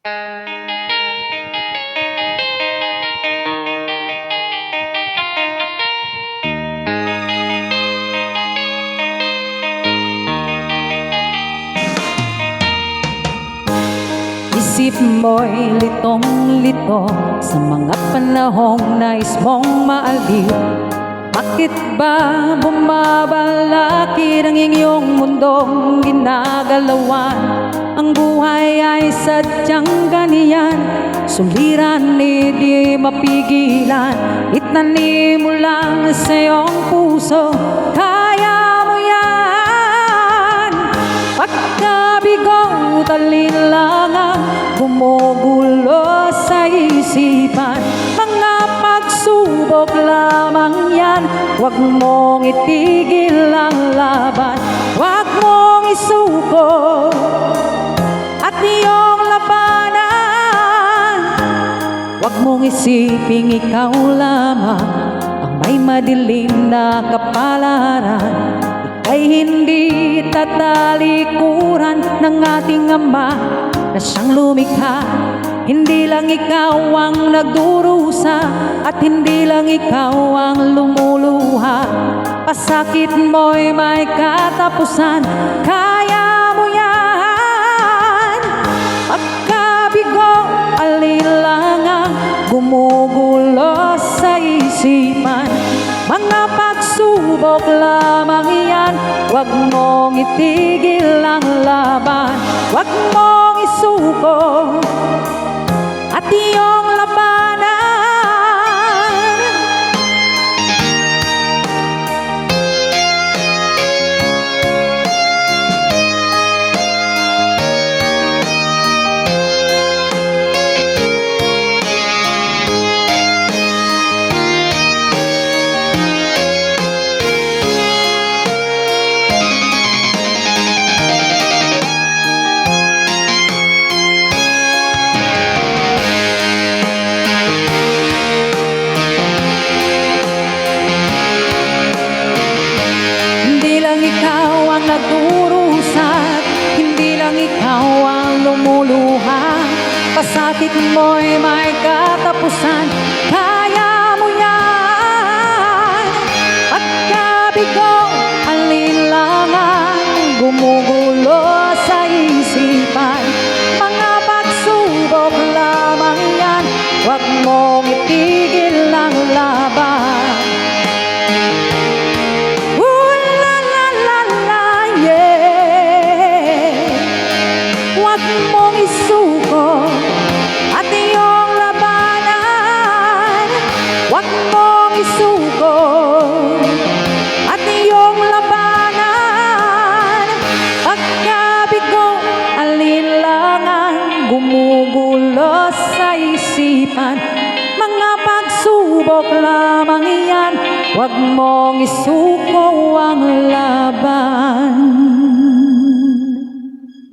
Isip mo'y litong-lito sa mga panahong nais mong maaliw. Bakit ba bumabalakid ang iyong mundong ginagalawan? Ang buhay ay sadyang ganiyan, suliran di mapigilan. Itanim mo lang sa iyong puso, kaya mo yan. Pagkabigo, talinlangan, gumugulo sa isipan. Mga pagsubok lamang yan, huwag mong itigil ang laban. Huwag mong isuko at iyong labanan. Huwag mong isiping ikaw lamang ang may madilim na kapalaran. Ika'y hindi tatalikuran ng ating Ama na siyang lumikha. Hindi lang ikaw ang nagdurusa at hindi lang ikaw ang lumuluha. Pasakit mo'y may katapusan, kaya mo yan. Pagkabigo, alinlangan, gumugulo sa isipan. Mga pagsubok lamang yan, huwag mong itigil ang laban. Huwag mong isuko at iyong labanan. Ikaw ang nagdurusa, hindi lang ikaw ang lumuluha. Pasakit mo'y may katapusan, kaya mo yan. Pagkabigo, alinlangan, gumugulo sa isipan. Mga pagsubok lamang yan, huwag mong itigil ang laban. Huwag mong isuko at iyong labanan. Pagkabigo, alinlangan, gumugulo sa isipan. Mga pagsubok lamang iyan, huwag mong isuko ang laban.